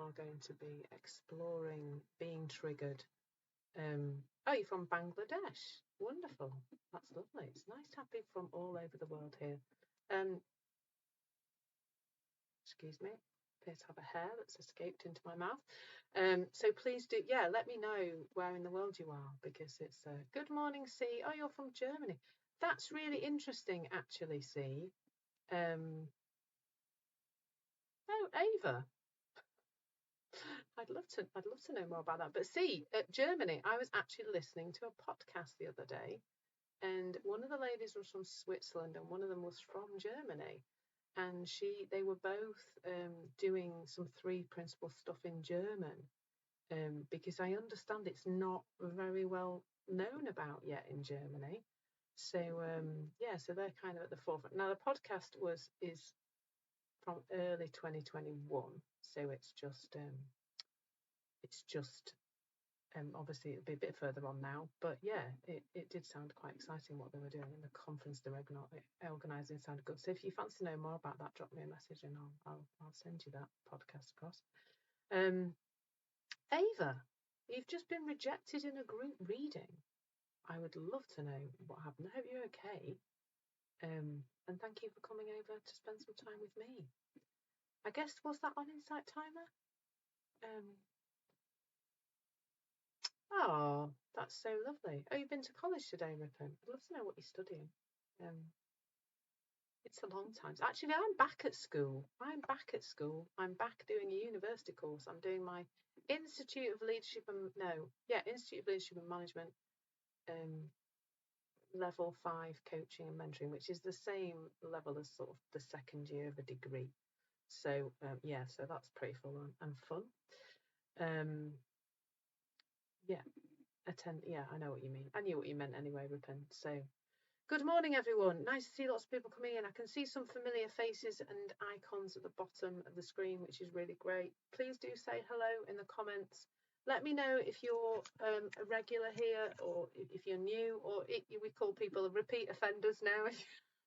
are going to be exploring being triggered. Oh, you're from Bangladesh. Wonderful. That's lovely. It's nice to have people from all over the world here. Excuse me. Appear to have a hair that's escaped into my mouth. So please do, let me know where in the world you are, because it's good morning, C. Oh, you're from Germany. That's really interesting, actually, C. Oh, Ava. I'd love to know more about that. But see, at Germany, I was actually listening to a podcast the other day, and one of the ladies was from Switzerland, and one of them was from Germany, and they were both doing some 3 principle stuff in German, because I understand it's not very well known about yet in Germany. So so they're kind of at the forefront. Now the podcast is from early 2021, so it's just obviously it'll be a bit further on now, but it did sound quite exciting what they were doing, and the conference they were organising sounded good. So if you fancy to know more about that, drop me a message and I'll send you that podcast across. Ava, you've just been rejected in a group reading. I would love to know what happened. I hope you're okay. And thank you for coming over to spend some time with me. I guess, was that on Insight Timer? Oh, that's so lovely. Oh, you've been to college today, Ripon. I'd love to know what you're studying. It's a long time. Actually, I'm back at school. I'm back doing a university course. I'm doing my Institute of Leadership and Management level 5 coaching and mentoring, which is the same level as sort of the second year of a degree. So so that's pretty full on and fun. I know what you mean. I knew what you meant anyway, Ripon. So good morning, everyone. Nice to see lots of people coming in. I can see some familiar faces and icons at the bottom of the screen, which is really great. Please do say hello in the comments. Let me know if you're a regular here, or if you're new, or we call people repeat offenders now,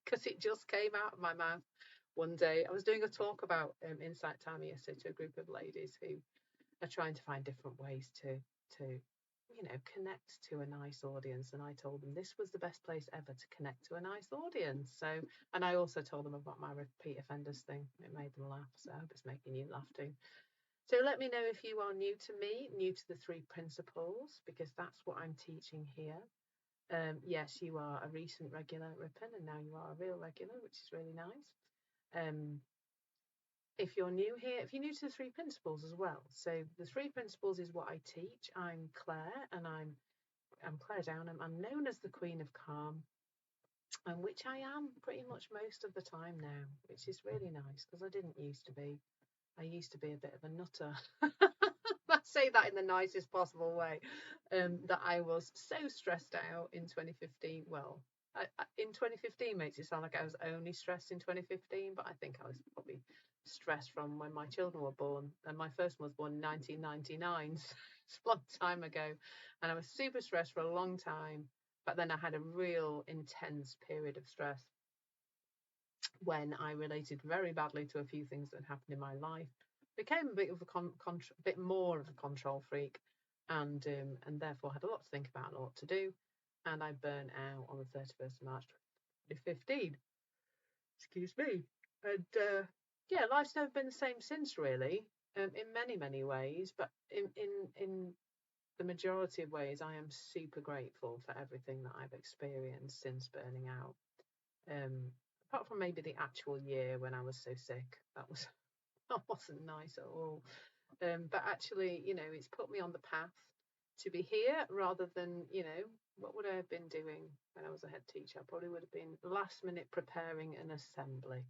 because it just came out of my mouth one day. I was doing a talk about Insight Timer yesterday to a group of ladies who are trying to find different ways to connect to a nice audience, and I told them this was the best place ever to connect to a nice audience. So, and I also told them about my repeat offenders thing. It made them laugh, so I hope it's making you laugh too. So let me know if you are new to me, new to the 3 principles, because that's what I'm teaching here. Yes, you are a recent regular, Ripon, and now you are a real regular, which is really nice. If you're new here, if you're new to the 3 principles as well. So the 3 principles is what I teach. I'm Claire, and I'm Clare Downham. I'm known as the Queen of Calm, and which I am pretty much most of the time now, which is really nice, because I didn't used to be. I used to be a bit of a nutter. I say that in the nicest possible way. That I was so stressed out in 2015. Well, in 2015 makes it sound like I was only stressed in 2015, but I think I was probably stressed from when my children were born, and my first one was born in 1999, so it's a long time ago, and I was super stressed for a long time. But then I had a real intense period of stress when I related very badly to a few things that happened in my life, became a bit of a bit more of a control freak, and therefore had a lot to think about and a lot to do, and I burnt out on the 31st of March 2015. Excuse me. And life's never been the same since, really, in many ways, but in the majority of ways I am super grateful for everything that I've experienced since burning out. Apart from maybe the actual year when I was so sick, that wasn't nice at all. But actually, it's put me on the path to be here, rather than, what would I have been doing when I was a head teacher? I probably would have been last minute preparing an assembly.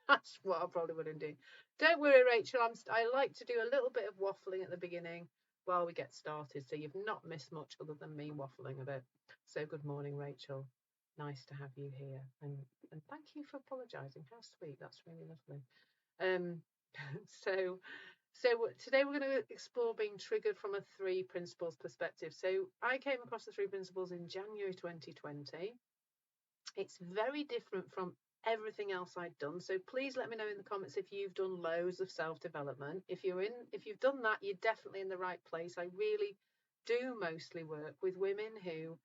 That's what I probably would have been doing. Don't worry, Rachel. I like to do a little bit of waffling at the beginning while we get started, so you've not missed much other than me waffling a bit. So good morning, Rachel. Nice to have you here, and thank you for apologising. How sweet. That's really lovely. So today we're going to explore being triggered from a 3 principles perspective. So I came across the 3 principles in January 2020. It's very different from everything else I'd done. So please let me know in the comments if you've done loads of self-development. If you've done that, you're definitely in the right place. I really do mostly work with women who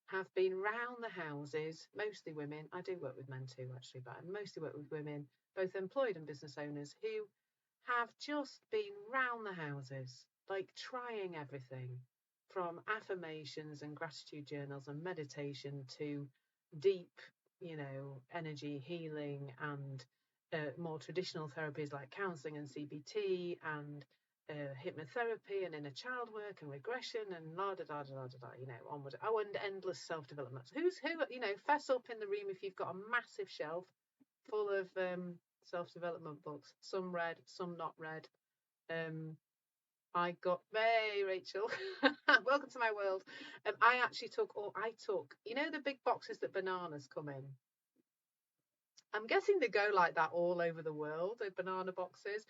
have been round the houses, mostly women. I do work with men too, actually, but I mostly work with women, both employed and business owners, who have just been round the houses, like trying everything from affirmations and gratitude journals and meditation to deep, energy healing and more traditional therapies like counseling and CBT and hypnotherapy and inner child work and regression and la da da da da da, onward. Oh, and endless self-development. Who's who? Fess up in the room if you've got a massive shelf full of self-development books. Some read, some not read. Hey Rachel, welcome to my world. I took the big boxes that bananas come in. I'm guessing they go like that all over the world, the banana boxes.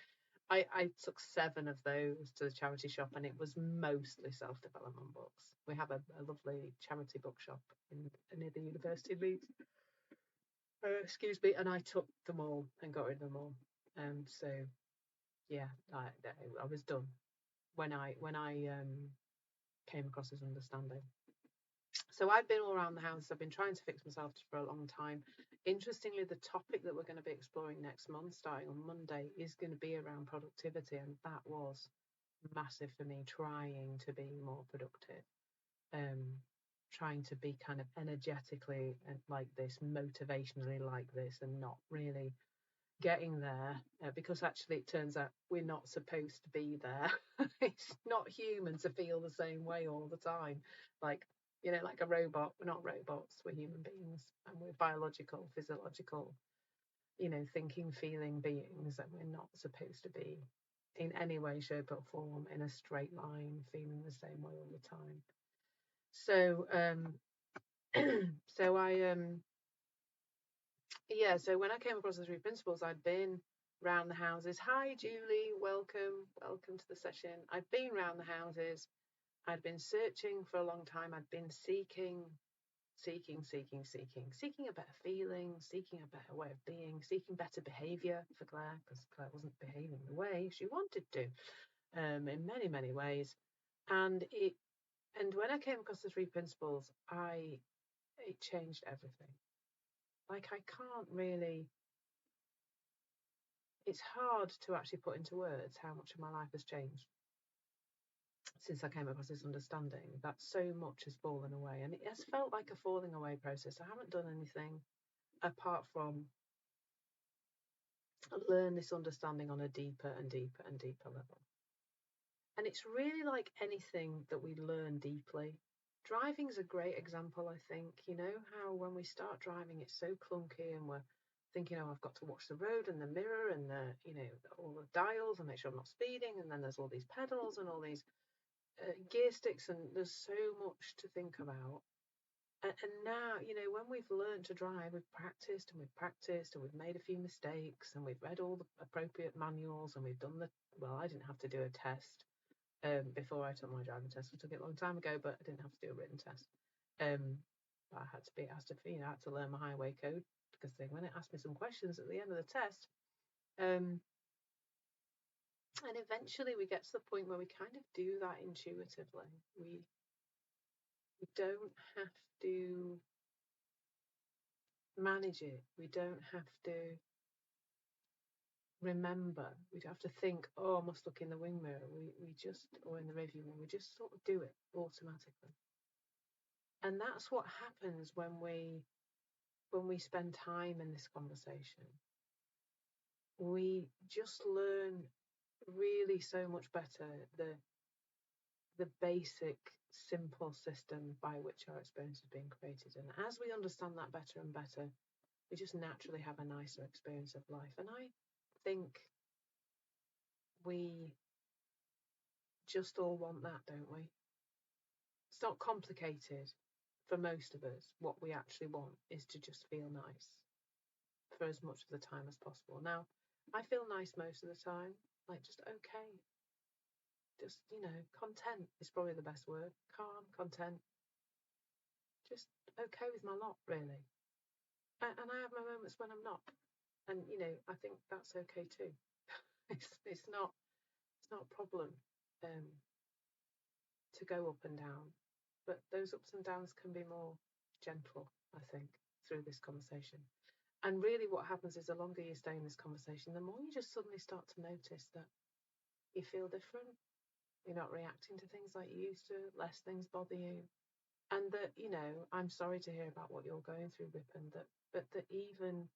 I took 7 of those to the charity shop, and it was mostly self-development books. We have a lovely charity bookshop near the University of Leeds. Excuse me, and I took them all and got rid of them all. So yeah, I was done when I came across this understanding. So I've been all around the house. I've been trying to fix myself for a long time. Interestingly, the topic that we're going to be exploring next month, starting on Monday, is going to be around productivity, and that was massive for me, trying to be more productive, trying to be kind of energetically and like this, motivationally like this, and not really getting there, because actually it turns out we're not supposed to be there. It's not human to feel the same way all the time, like a robot. We're not robots, we're human beings, and we're biological, physiological, thinking, feeling beings, and we're not supposed to be in any way, shape or form in a straight line feeling the same way all the time. So so when I came across the 3 principles, I'd been round the houses. Hi Julie, welcome to the session. I'd been round the houses. I'd been searching for a long time. I'd been seeking a better feeling, seeking a better way of being, seeking better behaviour for Clare, because Clare wasn't behaving the way she wanted to, in many, many ways. And when I came across the 3 principles, it changed everything. Like, I can't really, it's hard to actually put into words how much of my life has changed since I came across this understanding that so much has fallen away. And it has felt like a falling away process. I haven't done anything apart from learn this understanding on a deeper and deeper and deeper level. And it's really like anything that we learn deeply. Driving's a great example, I think. How when we start driving, it's so clunky and we're thinking, oh, I've got to watch the road and the mirror and all the dials and make sure I'm not speeding. And then there's all these pedals and all these gear sticks, and there's so much to think about. And now, when we've learned to drive, we've practiced and we've made a few mistakes and we've read all the appropriate manuals and we've done I didn't have to do a test before I took my driving test. I took it a long time ago, but I didn't have to do a written test. I had to be asked I had to learn my highway code, because when it asked me some questions at the end of the test, and eventually we get to the point where we kind of do that intuitively. We don't have to manage it. We don't have to remember. We don't have to think, oh, I must look in the wing mirror. We just, or in the rearview mirror, we just sort of do it automatically. And that's what happens when we spend time in this conversation. We just learn really so much better the basic, simple system by which our experience is being created. And as we understand that better and better, we just naturally have a nicer experience of life. And I think we just all want that, don't we? It's not complicated for most of us. What we actually want is to just feel nice for as much of the time as possible. Now, I feel nice most of the time, like just okay. Just, content is probably the best word. Calm, content. Just okay with my lot, really. And I have my moments when I'm not. And, I think that's okay too. It's not a problem to go up and down, but those ups and downs can be more gentle, I think, through this conversation. And really what happens is the longer you stay in this conversation, the more you just suddenly start to notice that you feel different. You're not reacting to things like you used to, less things bother you. And that, I'm sorry to hear about what you're going through, Ripon, but that even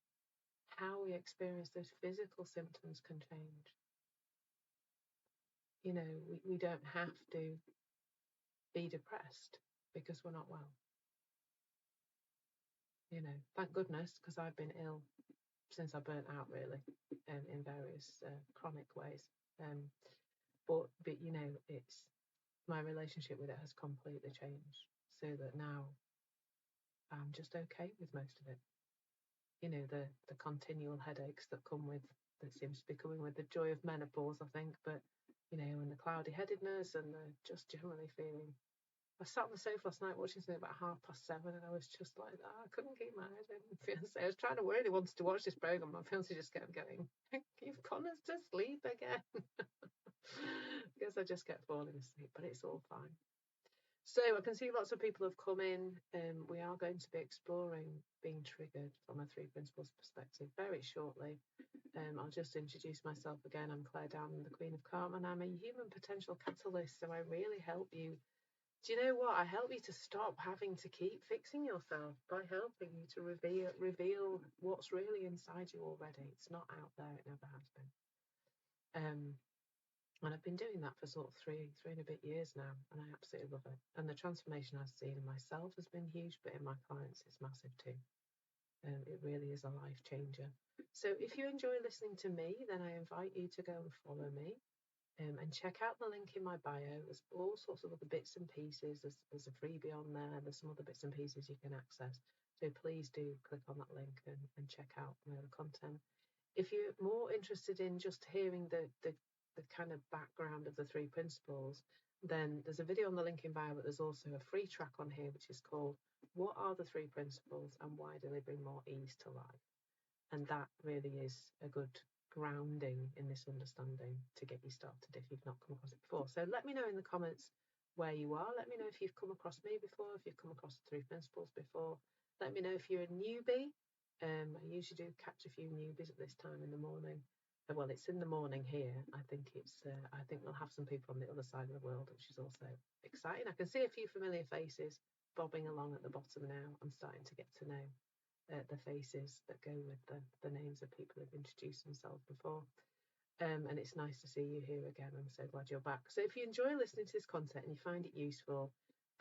how we experience those physical symptoms can change. We don't have to be depressed because we're not well. Thank goodness, because I've been ill since I burnt out, really, in various chronic ways. But it's my relationship with it has completely changed, so that now I'm just okay with most of it. The continual headaches that seems to be coming with the joy of menopause, I think, but and the cloudy headedness and the just generally feeling. I sat on the sofa last night watching something about 7:30, and I was just like, I couldn't keep my head in. Fiance, I was trying to really wanted to watch this program. My fiance just kept going, "You've gone us to sleep again," because I just kept falling asleep. But it's all fine. So I can see lots of people have come in. We are going to be exploring being triggered from a three principles perspective very shortly. I'll just introduce myself again. I'm Clare Down, the Queen of Calm, and I'm a human potential catalyst. So I really help you. Do you know what? I help you to stop having to keep fixing yourself by helping you to reveal what's really inside you already. It's not out there. It never has been. And I've been doing that for sort of three and a bit years now, and I absolutely love it. And the transformation I've seen in myself has been huge, but in my clients, it's massive too. It really is a life changer. So if you enjoy listening to me, then I invite you to go and follow me. And check out the link in my bio. There's all sorts of other bits and pieces. There's a freebie on there. There's some other bits and pieces you can access. So please do click on that link and check out my other content. If you're more interested in just hearing the kind of background of the three principles, then there's a video on the link in bio, but there's also a free track on here which is called "What Are the Three Principles and Why Do They Bring More Ease to Life?" And that really is a good grounding in this understanding to get you started if you've not come across it before. So let me know in the comments where you are. Let me know if you've come across me before, if you've come across the three principles before. Let me know if you're a newbie. I usually do catch a few newbies at this time in the morning. Well, it's in the morning here. I think we'll have some people on the other side of the world, which is also exciting. I can see a few familiar faces bobbing along at the bottom now. I'm starting to get to know the faces that go with the names of people who've introduced themselves before. And it's nice to see you here again. I'm so glad you're back. So if you enjoy listening to this content and you find it useful,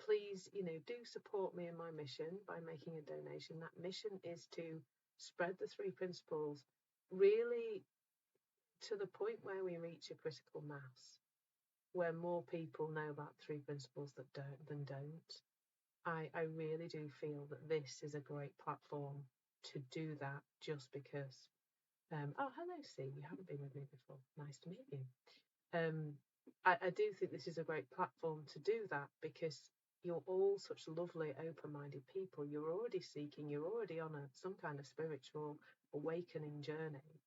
please, do support me in my mission by making a donation. That mission is to spread the three principles really to the point where we reach a critical mass, where more people know about three principles than don't. I really do feel that this is a great platform to do that, just because. Oh, hello, C. You haven't been with me before. Nice to meet you. I do think this is a great platform to do that because you're all such lovely, open-minded people. You're already seeking, you're already on some kind of spiritual awakening journey,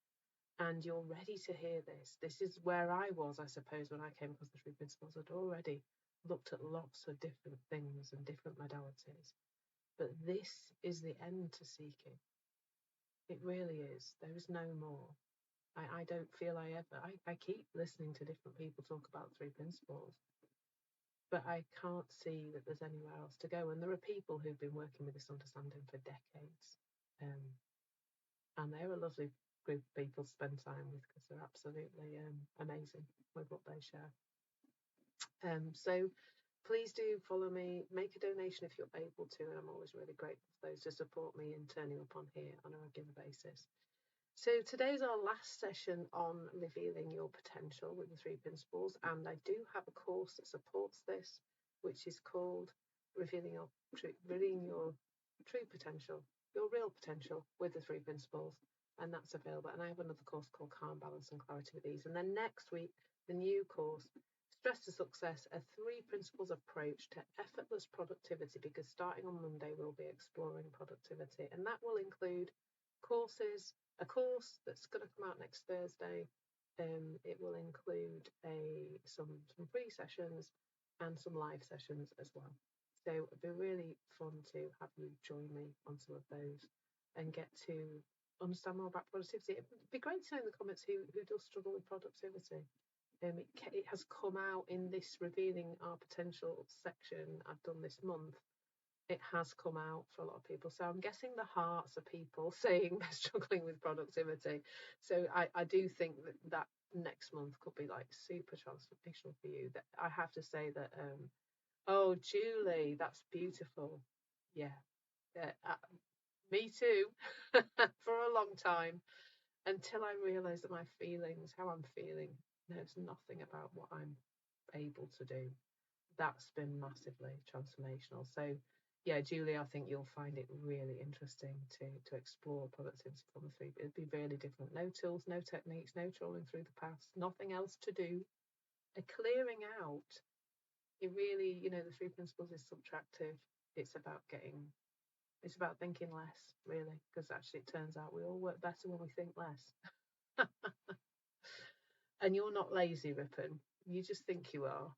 and you're ready to hear this. This is where I was, I suppose, when I came across the three principles. I'd already looked at lots of different things and different modalities. But this is the end to seeking. It really is. There is no more. I don't feel I keep listening to different people talk about three principles, but I can't see that there's anywhere else to go. And there are people who've been working with this understanding for decades. And they're a lovely group of people to spend time with because they're absolutely amazing with what they share. So please do follow me, make a donation if you're able to, and I'm always really grateful for those to support me in turning up on here on a regular basis. So today's our last session on revealing your potential with the three principles, and I do have a course that supports this, which is called Revealing Your True Potential, Your Real Potential with the Three Principles, and that's available. And I have another course called Calm, Balance and Clarity with Ease. And then next week, the new course, Stress to Success, a 3 principles approach to effortless productivity, because starting on Monday we'll be exploring productivity, and that will include a course that's going to come out next Thursday. It will include some free sessions and some live sessions as well. So it'd be really fun to have you join me on some of those and get to understand more about productivity. It'd be great to know in the comments who does struggle with productivity. It has come out in this Revealing Our Potential section I've done this month. It has come out for a lot of people. So I'm guessing the hearts of people saying they're struggling with productivity. So I do think that next month could be like super transformational for you. That I have to say that, oh, Julie, that's beautiful. Yeah, me too, for a long time, until I realised that my feelings, how I'm feeling, knows nothing about what I'm able to do. That's been massively transformational. So yeah, Julie, I think you'll find it really interesting to explore productivity from the 3. It'd be really different. No tools, no techniques, no trawling through the past, nothing else to do. A clearing out. It really, the 3 principles is subtractive. It's about thinking less, really, because actually it turns out we all work better when we think less. And you're not lazy, Ripon. You just think you are.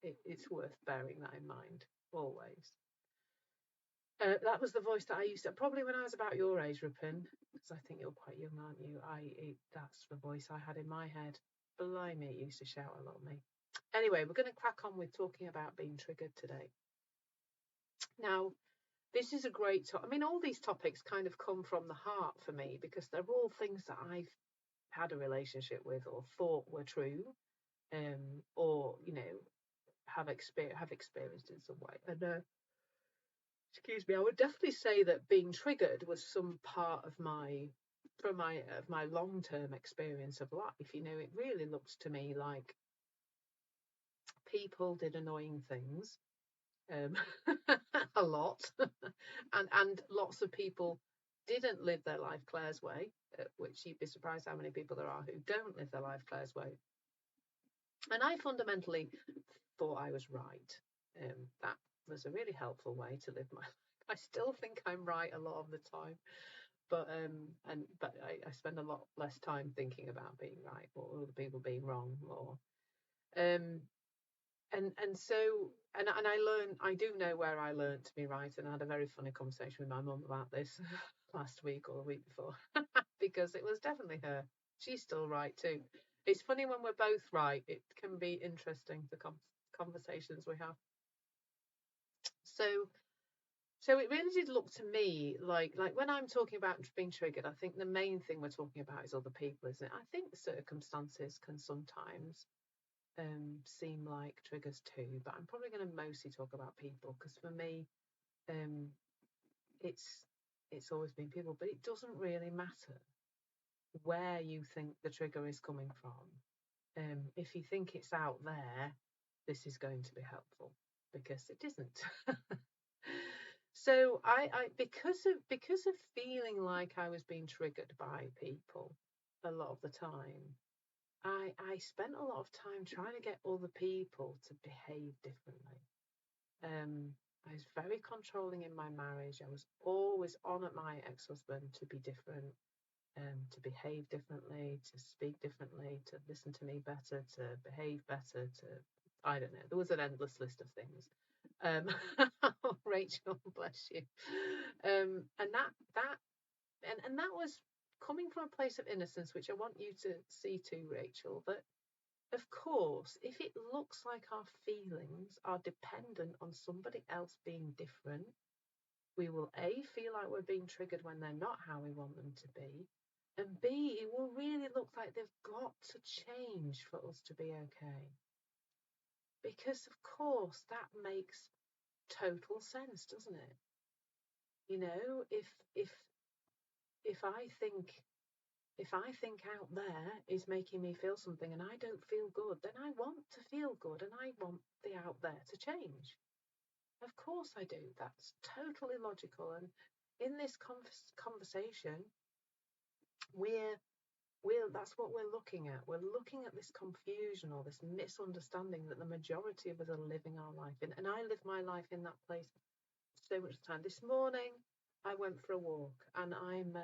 It's worth bearing that in mind, always. That was the voice that I used to, probably when I was about your age, Ripon, because I think you're quite young, aren't you? That's the voice I had in my head. Blimey, it used to shout a lot at me. Anyway, we're going to crack on with talking about being triggered today. Now, this is a great topic. I mean, all these topics kind of come from the heart for me, because they're all things that I've had a relationship with or thought were true, or have experienced in some way. And excuse me, I would definitely say that being triggered was some part of my long-term experience of life. It really looks to me like people did annoying things, a lot, and lots of people didn't live their life Clare's way, which you'd be surprised how many people there are who don't live their life Clare's way. And I fundamentally thought I was right. That was a really helpful way to live my life. I still think I'm right a lot of the time, but I spend a lot less time thinking about being right or other people being wrong, or and I do know where I learned to be right, and I had a very funny conversation with my mum about this last week or the week before, because it was definitely her. She's still right too. It's funny when we're both right. It can be interesting, the conversations we have. So it really did look to me like when I'm talking about being triggered, I think the main thing we're talking about is other people, isn't it? I think circumstances can sometimes seem like triggers too, but I'm probably going to mostly talk about people, because for me, it's always been people. But it doesn't really matter where you think the trigger is coming from. If you think it's out there, this is going to be helpful, because it isn't. So I because of feeling like I was being triggered by people a lot of the time, I spent a lot of time trying to get other people to behave differently. I was very controlling in my marriage. I was always on at my ex-husband to be different, to behave differently, to speak differently, to listen to me better, to behave better, I don't know. There was an endless list of things. Rachel, bless you. And that was coming from a place of innocence, which I want you to see too, Rachel, that of course, if it looks like our feelings are dependent on somebody else being different, we will A, feel like we're being triggered when they're not how we want them to be, and B, it will really look like they've got to change for us to be okay. Because of course that makes total sense, doesn't it? If I think out there is making me feel something and I don't feel good, then I want to feel good and I want the out there to change. Of course I do. That's totally logical. And in this conversation, we're that's what we're looking at. We're looking at this confusion or this misunderstanding that the majority of us are living our life in. And I live my life in that place so much time. This morning I went for a walk, and I'm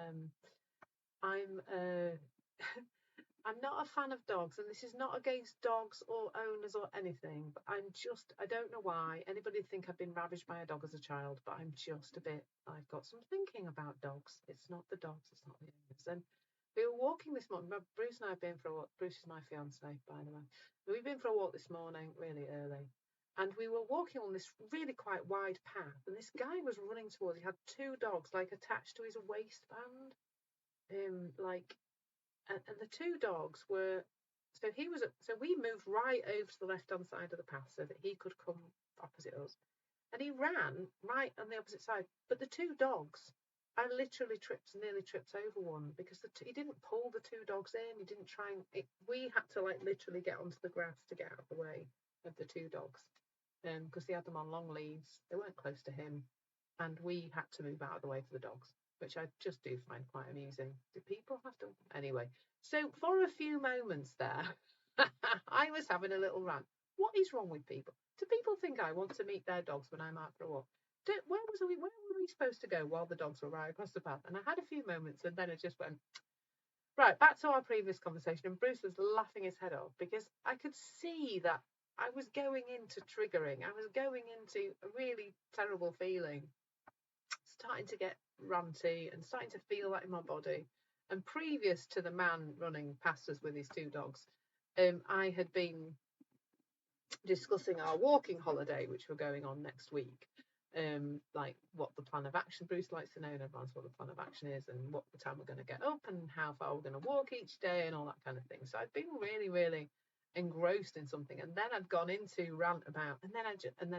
I'm not a fan of dogs, and this is not against dogs or owners or anything, but I don't know why anybody think I've been ravaged by a dog as a child, but I've got some thinking about dogs. It's not the dogs, it's not the owners. And we were walking this morning. Bruce and I have been for a walk. Bruce is my fiance, by the way. We've been for a walk this morning, really early. And we were walking on this really quite wide path, and this guy was running towards. He had two dogs, like attached to his waistband, like, and the two dogs were. So we moved right over to the left-hand side of the path so that he could come opposite us, and he ran right on the opposite side. But the two dogs, I literally nearly tripped over one because he didn't pull the two dogs in. He didn't try and. We had to like literally get onto the grass to get out of the way of the two dogs, because he had them on long leads. They weren't close to him, and we had to move out of the way for the dogs, which I just do find quite amusing. Do people have to? Anyway, so for a few moments there, I was having a little rant. What is wrong with people? Do people think I want to meet their dogs when I'm out for a walk? Where were we supposed to go while the dogs were right across the path? And I had a few moments, and then it just went, right, back to our previous conversation. And Bruce was laughing his head off because I could see that I was going into triggering. I was going into a really terrible feeling, starting to get ranty and starting to feel that in my body. And previous to the man running past us with his two dogs, I had been discussing our walking holiday, which we're going on next week. Like what the plan of action. Bruce likes to know in advance what the plan of action is and what the time we're going to get up and how far we're going to walk each day and all that kind of thing. So I'd been really, really engrossed in something, and then I'd gone into rant about, and then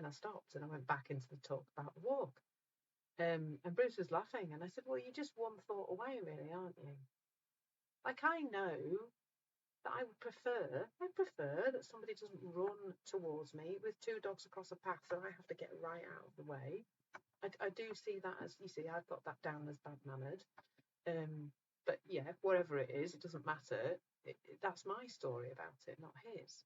I stopped and I went back into the talk about the walk. And Bruce was laughing, and I said, well, you're just one thought away, really, aren't you? Like, I know that I prefer that somebody doesn't run towards me with two dogs across a path, so I have to get right out of the way. I do see that as, you see, I've got that down as bad-mannered. But yeah, whatever it is, it doesn't matter. That's my story about it, not his.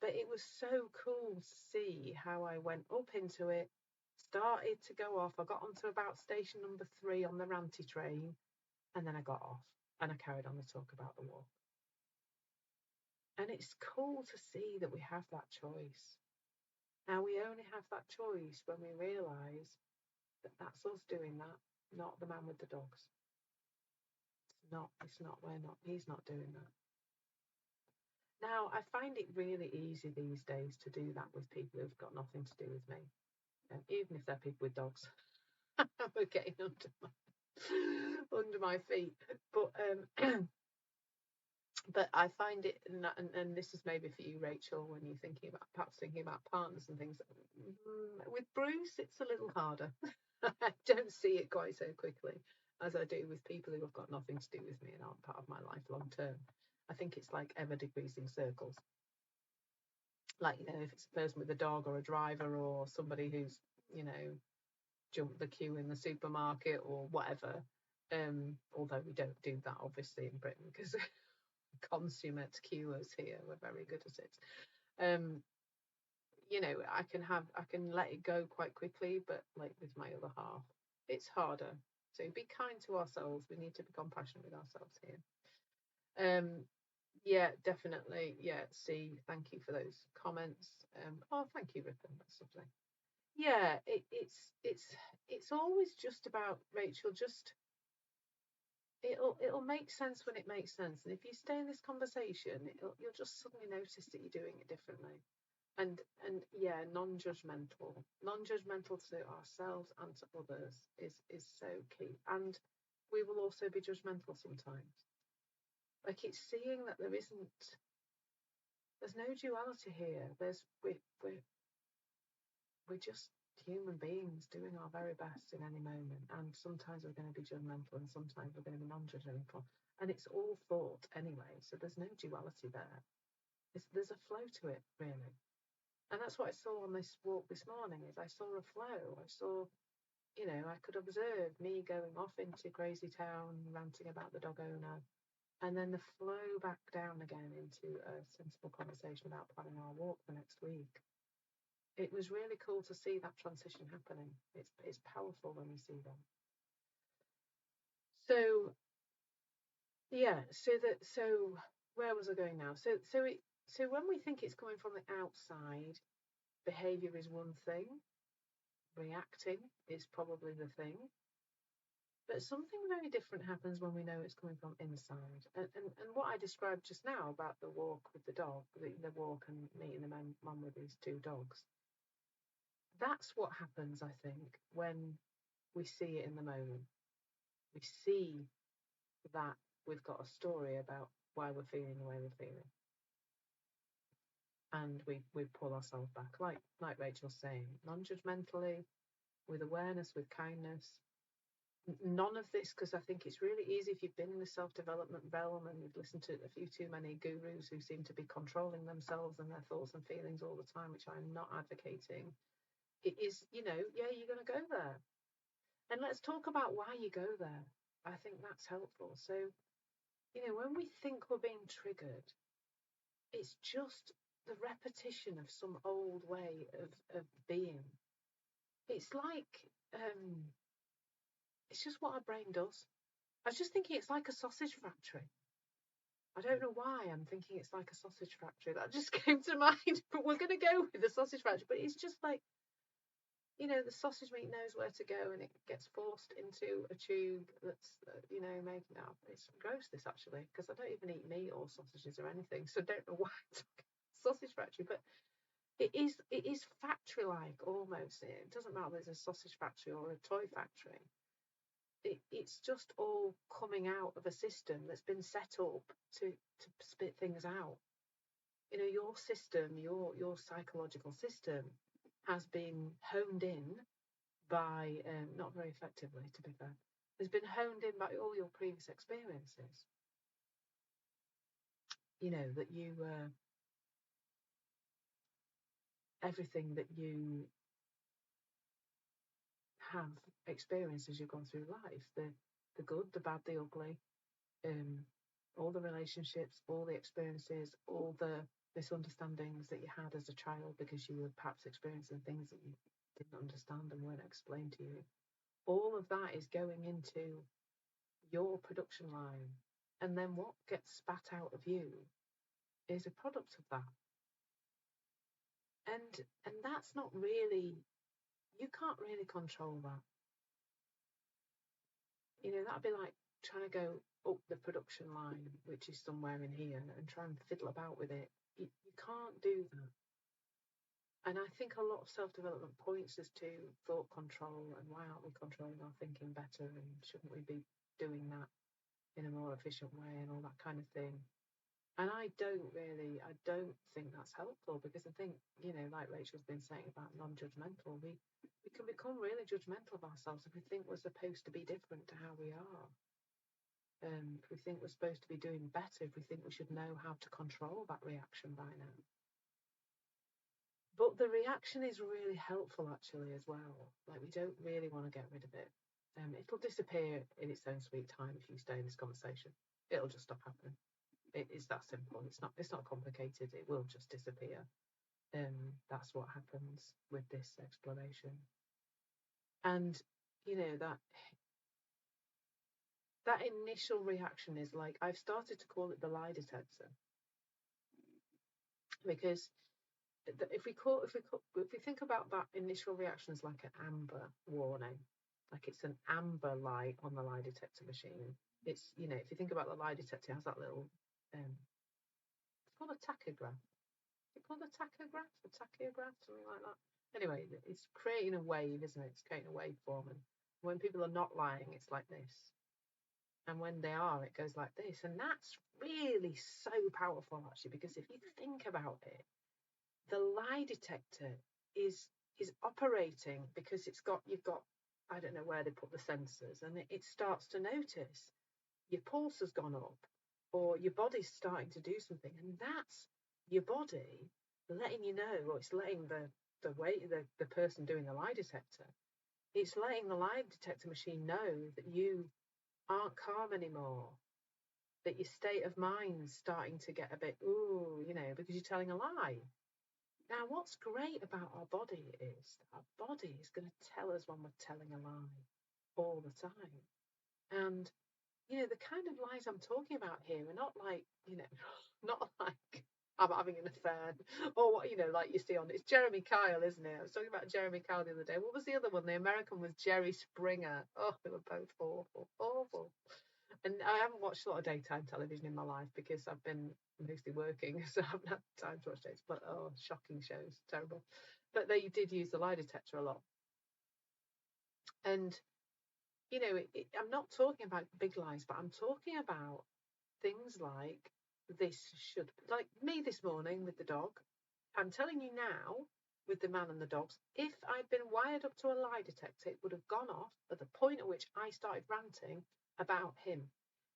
But it was so cool to see how I went up into it, started to go off. I got onto about station number 3 on the ranty train, and then I got off and I carried on to talk about the walk. And it's cool to see that we have that choice. Now, we only have that choice when we realise that that's us doing that, not the man with the dogs. He's not doing that. Now, I find it really easy these days to do that with people who've got nothing to do with me, even if they're people with dogs. We're getting under my feet. But I find it, and this is maybe for you, Rachel, when you're perhaps thinking about partners and things. With Bruce, it's a little harder. I don't see it quite so quickly as I do with people who have got nothing to do with me and aren't part of my life long term. I think it's like ever decreasing circles. Like, if it's a person with a dog or a driver or somebody who's, jumped the queue in the supermarket or whatever. Although we don't do that obviously in Britain because consummate queuers here, we're very good at it. I can let it go quite quickly, but like with my other half, it's harder. So be kind to ourselves. We need to be compassionate with ourselves here. Yeah, definitely. Yeah, see, thank you for those comments. Thank you, Ripon. That's lovely. Yeah, it's always just about, Rachel, just it'll make sense when it makes sense. And if you stay in this conversation, you'll just suddenly notice that you're doing it differently. And yeah, non-judgmental to ourselves and to others is so key. And we will also be judgmental sometimes. Like, it's seeing that there's no duality here. We're just human beings doing our very best in any moment, and sometimes we're going to be judgmental and sometimes we're going to be non-judgmental, and it's all thought anyway, so there's no duality there. There's a flow to it, really. And that's what I saw on this walk this morning. Is I saw a flow. I saw, I could observe me going off into crazy town ranting about the dog owner, and then the flow back down again into a sensible conversation about planning our walk the next week. It was really cool to see that transition happening. It's powerful when we see that. So yeah, so where was I going now? So when we think it's coming from the outside, behavior is one thing, reacting is probably the thing. But something very different happens when we know it's coming from inside. And what I described just now about the walk with the dog, the walk and meeting the mum with these two dogs, that's what happens, I think, when we see it in the moment. We see that we've got a story about why we're feeling the way we're feeling. And we pull ourselves back, like Rachel's saying, non-judgmentally, with awareness, with kindness. None of this, because I think it's really easy if you've been in the self-development realm and you've listened to a few too many gurus who seem to be controlling themselves and their thoughts and feelings all the time, which I'm not advocating. It is, you're going to go there. And let's talk about why you go there. I think that's helpful. So, when we think we're being triggered, it's just the repetition of some old way of being. It's like, it's just what our brain does. I was just thinking it's like a sausage factory. I don't know why I'm thinking it's like a sausage factory. That just came to mind, but we're going to go with the sausage factory. But it's just like, the sausage meat knows where to go and it gets forced into a tube that's, making out. It's gross, this, actually, because I don't even eat meat or sausages or anything, so I don't know why it's like a sausage factory. But it is factory-like almost. It doesn't matter whether it's a sausage factory or a toy factory. It's just all coming out of a system that's been set up to spit things out. Your system, your psychological system has been honed in by, not very effectively, to be fair, has been honed in by all your previous experiences. That you, everything that you have experienced as you've gone through life, the good, the bad, the ugly, all the relationships, all the experiences, all the misunderstandings that you had as a child because you were perhaps experiencing things that you didn't understand and weren't explained to you. All of that is going into your production line. And then what gets spat out of you is a product of that. And that's not really, you can't really control that. That'd be like trying to go up the production line, which is somewhere in here, and try and fiddle about with it. You can't do that. And I think a lot of self-development points us to thought control and why aren't we controlling our thinking better and shouldn't we be doing that in a more efficient way and all that kind of thing. And I don't think that's helpful, because I think, like Rachel's been saying about non-judgmental, we can become really judgmental of ourselves if we think we're supposed to be different to how we are. If we think we're supposed to be doing better, if we think we should know how to control that reaction by now. But the reaction is really helpful, actually, as well. Like, we don't really want to get rid of it. It'll disappear in its own sweet time if you stay in this conversation. It'll just stop happening. It is that simple. It's not complicated. It will just disappear. That's what happens with this exploration. And that initial reaction is like, I've started to call it the lie detector, because if we think about that initial reaction as like an amber warning, like it's an amber light on the lie detector machine. It's, if you think about the lie detector, it has that little, it's called a tachograph. Is it called a tachograph? A tachograph, something like that. Anyway, it's creating a wave, isn't it? It's creating a waveform, and when people are not lying, it's like this. And when they are, it goes like this. And that's really so powerful, actually, because if you think about it, the lie detector is operating because you've got, I don't know where they put the sensors, and it starts to notice your pulse has gone up or your body's starting to do something, and that's your body letting you know, or it's letting the person doing the lie detector, it's letting the lie detector machine know that you aren't calm anymore, that your state of mind's starting to get a bit, ooh, because you're telling a lie. Now, what's great about our body is that our body is going to tell us when we're telling a lie all the time. And, the kind of lies I'm talking about here are not like, not like I'm having an affair or what, like you see on it's Jeremy Kyle, isn't it? I was talking about Jeremy Kyle the other day. What was the other one? The American was Jerry Springer. Oh, they were both awful. And I haven't watched a lot of daytime television in my life because I've been mostly working, so I haven't had time to watch days. But shocking shows, terrible. But they did use the lie detector a lot. And, I'm not talking about big lies, but I'm talking about things like like me this morning with the dog. I'm telling you now, with the man and the dogs, if I'd been wired up to a lie detector, it would have gone off at the point at which I started ranting about him.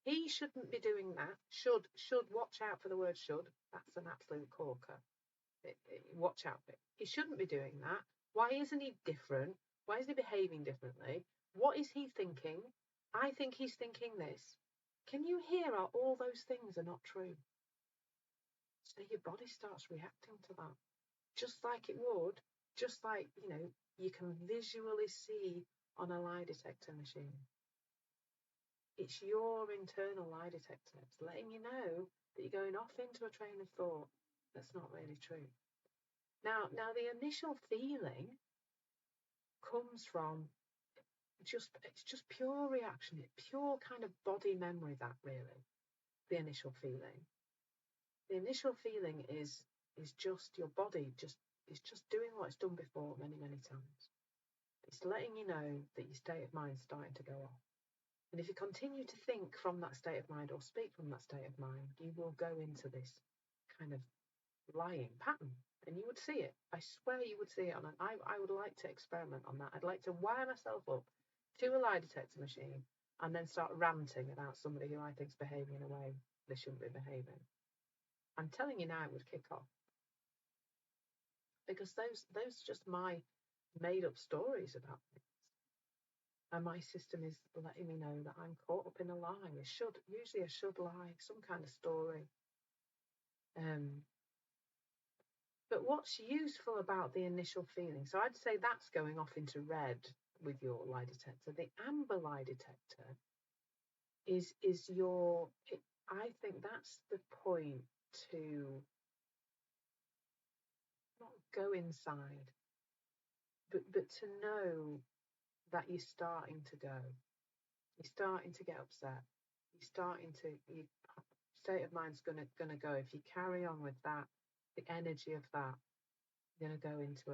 He shouldn't be doing that. Should watch out for the word should. That's an absolute corker. Watch out for it. He shouldn't be doing that. Why isn't he different? Why is he behaving differently? What is he thinking? I think he's thinking this. Can you hear how all those things are not true? So your body starts reacting to that. Just like it would, just like, you can visually see on a lie detector machine. It's your internal lie detector. It's letting you know that you're going off into a train of thought that's not really true. Now the initial feeling comes from it's just pure reaction. It's pure kind of body memory, that really, the initial feeling. The initial feeling is just your body it's just doing what it's done before many, many times. It's letting you know that your state of mind is starting to go off. And if you continue to think from that state of mind or speak from that state of mind, you will go into this kind of lying pattern and you would see it. I swear you would see it. I would like to experiment on that. I'd like to wire myself up to a lie detector machine and then start ranting about somebody who I think is behaving in a way they shouldn't be behaving. I'm telling you now, it would kick off. Because those are just my made up stories about things. And my system is letting me know that I'm caught up in a lie. Usually a should lie, some kind of story. But what's useful about the initial feeling? So I'd say that's going off into red with your lie detector. The amber lie detector is I think that's the point to not go inside, but to know that you're starting to go. You're starting to get upset. Your state of mind's gonna go. If you carry on with that, the energy of that, you're gonna go into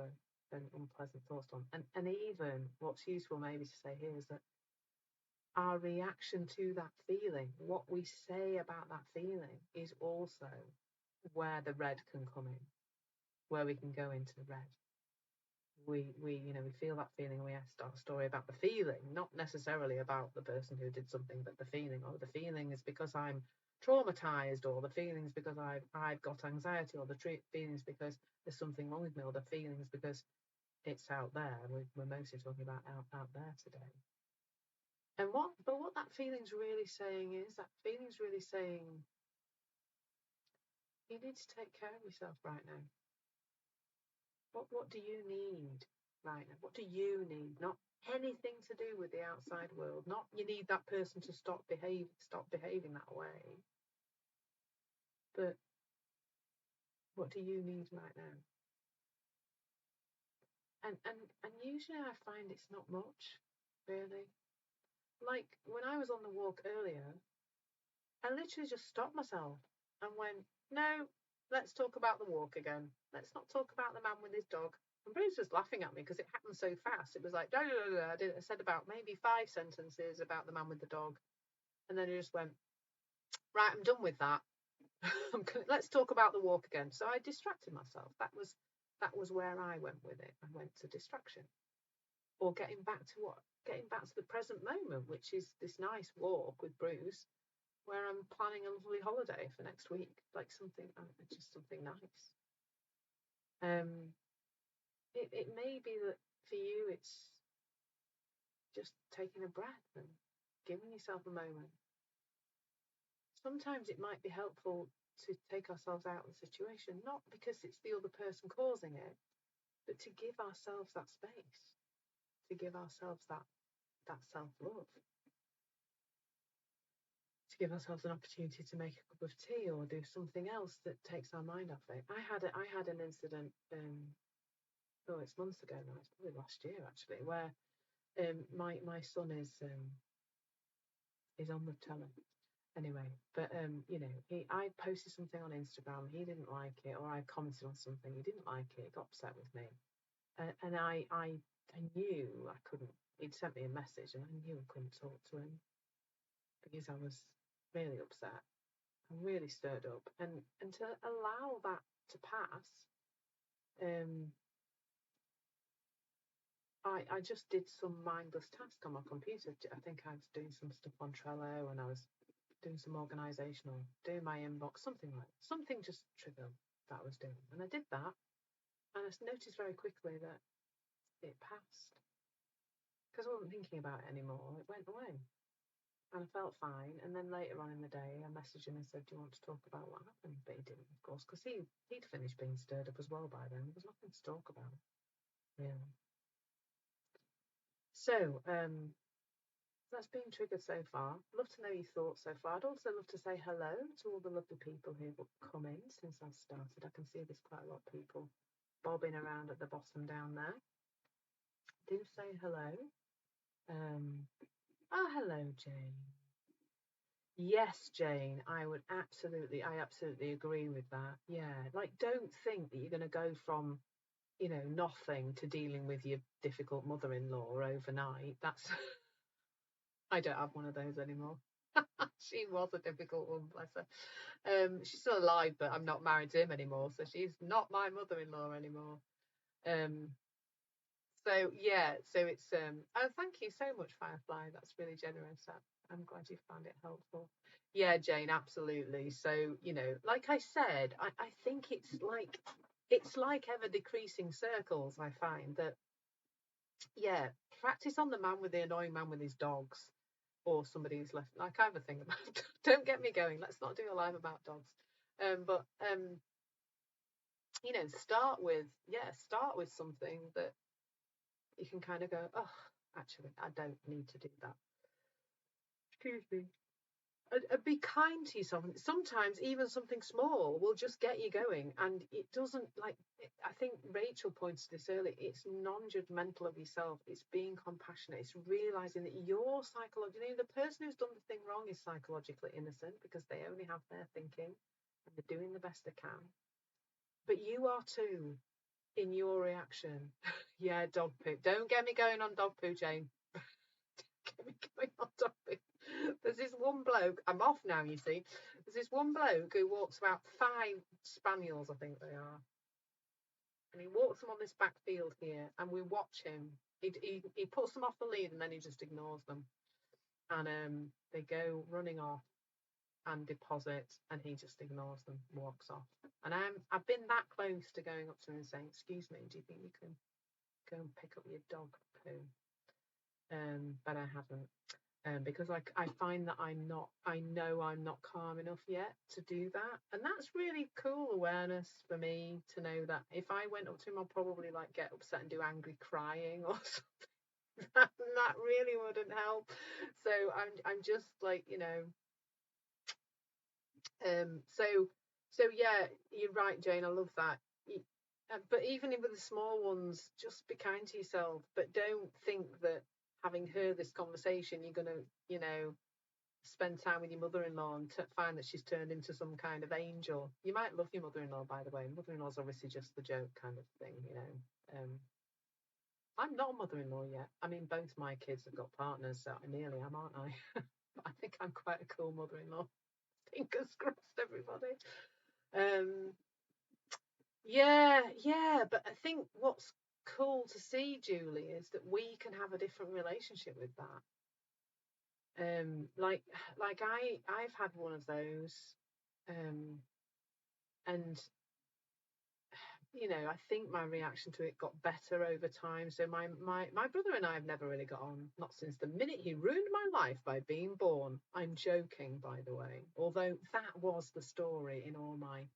an unpleasant thought storm. And even what's useful maybe to say here is that our reaction to that feeling, what we say about that feeling, is also where the red can come in, where we can go into the red. We feel that feeling and we start a story about the feeling, not necessarily about the person who did something, but the feeling. Or the feeling is because I'm traumatized, or the feeling is because I've got anxiety, or the feeling is because there's something wrong with me, or the feeling is because it's out there. We're mostly talking about out there today. And what that feeling's really saying is you need to take care of yourself right now. What do you need right now? What do you need? Not anything to do with the outside world. Not you need that person to stop behaving that way. But what do you need right now? And usually I find it's not much, really. Like when I was on the walk earlier, I literally just stopped myself and went, no, let's talk about the walk again. Let's not talk about the man with his dog. And Bruce was laughing at me because it happened so fast. It was like, I said about maybe 5 sentences about the man with the dog. And then he just went, right, I'm done with that. Let's talk about the walk again. So I distracted myself. That was where I went with it. I went to distraction. Or getting back to the present moment, which is this nice walk with Bruce, where I'm planning a lovely holiday for next week, like just something nice. It may be that for you it's just taking a breath and giving yourself a moment, sometimes it might be helpful to take ourselves out of the situation, not because it's the other person causing it, but to give ourselves that space, to give ourselves that self-love, to give ourselves an opportunity to make a cup of tea or do something else that takes our mind off it. I had an incident, it's months ago now, it's probably last year actually, where my son is on the telly. Anyway, but I posted something on Instagram, he didn't like it, or I commented on something, he didn't like it, got upset with me, and I knew I couldn't. He'd sent me a message, and I knew I couldn't talk to him because I was really upset and really stirred up, and to allow that to pass, I just did some mindless task on my computer. I think I was doing some stuff on Trello, and I was doing some organisational, doing my inbox, something just trivial that I was doing. And I did that, and I noticed very quickly that it passed. Because I wasn't thinking about it anymore, it went away. And I felt fine. And then later on in the day, I messaged him and said, do you want to talk about what happened? But he didn't, of course, because he'd finished being stirred up as well by then. There was nothing to talk about. Yeah. So, that's been triggered so far. Love to know your thoughts so far. I'd also love to say hello to all the lovely people who've come in since I've started. I can see there's quite a lot of people bobbing around at the bottom down there. Do say hello. Hello, Jane. Yes, Jane, I absolutely agree with that. Yeah, like, don't think that you're going to go from, nothing to dealing with your difficult mother-in-law overnight. I don't have one of those anymore. She was a difficult one, bless her. She's still alive, but I'm not married to him anymore, so she's not my mother-in-law anymore. So yeah, so it's thank you so much, Firefly. That's really generous. I'm glad you found it helpful. Yeah, Jane, absolutely. So, like I said, I think it's like ever decreasing circles. I find that, yeah, practice on the man with the annoying man with his dogs, or somebody who's left. Like, I have a thing about. Don't get me going. Let's not do a live about dogs. But start with something that you can kind of go, oh, actually, I don't need to do that. Excuse me. And be kind to yourself. Sometimes even something small will just get you going, and it doesn't, like, I think Rachel pointed this earlier, it's non-judgmental of yourself, it's being compassionate, it's realizing that you're the person who's done the thing wrong is psychologically innocent because they only have their thinking and they're doing the best they can, but you are too in your reaction. Yeah, dog poo. Don't get me going on dog poo, Jane. Get me going on dog poo. There's this one bloke, I'm off now, you see. There's this one bloke who walks about 5 spaniels, I think they are. And he walks them on this back field here, and we watch him. He puts them off the lead, and then he just ignores them. And they go running off and deposit, and he just ignores them, walks off. And I've been that close to going up to him and saying, excuse me, do you think you can go and pick up your dog poo? But I haven't. Because I find that I know I'm not calm enough yet to do that. And that's really cool awareness for me to know that if I went up to him, I'll probably like get upset and do angry crying or something. That really wouldn't help. So I'm just like, so yeah, you're right, Jane. I love that. But even with the small ones, just be kind to yourself. But don't think that having heard this conversation, you're going to, spend time with your mother-in-law and find that she's turned into some kind of angel. You might love your mother-in-law, by the way. Mother-in-law's obviously just the joke kind of thing, I'm not a mother-in-law yet. I mean, both my kids have got partners, so I nearly am, aren't I? But I think I'm quite a cool mother-in-law. Fingers crossed, everybody. Yeah, but I think what's cool to see, Julie, is that we can have a different relationship with that. Like I've had one of those, and you know, I think my reaction to it got better over time. So my brother and I have never really got on, not since the minute he ruined my life by being born. I'm joking, by the way, although that was the story in all my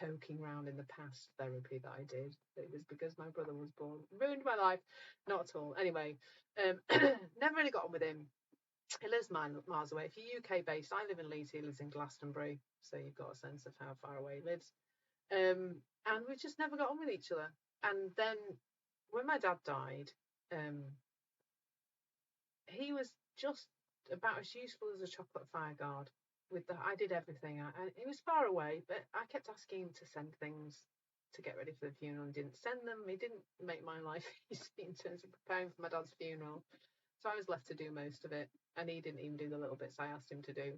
poking around in the past therapy that I did. It was because my brother was born, ruined my life. Not at all. Anyway, never really got on with him. He lives miles away. If you're UK based, I live in Leeds. He lives in Glastonbury, so you've got a sense of how far away he lives. And we just never got on with each other. And then when my dad died, he was just about as useful as a chocolate fire guard. I did everything. He was far away, but I kept asking him to send things to get ready for the funeral and didn't send them. He didn't make my life easy in terms of preparing for my dad's funeral. So I was left to do most of it, and he didn't even do the little bits I asked him to do.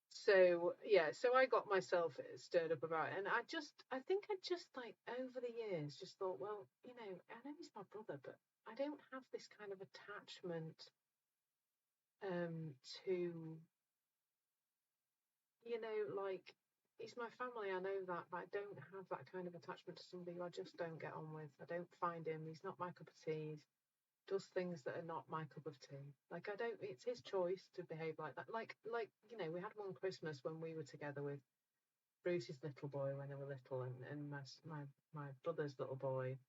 So yeah, so I got myself stirred up about it, and I think I just like over the years just thought, well, you know, I know he's my brother, but I don't have this kind of attachment to, you know, like he's my family, I know that, but I don't have that kind of attachment to somebody who I just don't get on with. I don't find him, he's not my cup of tea. Does things that are not my cup of tea. Like I don't, it's his choice to behave like that. Like you know, we had one Christmas when we were together with Bruce's little boy when they were little, and my brother's little boy.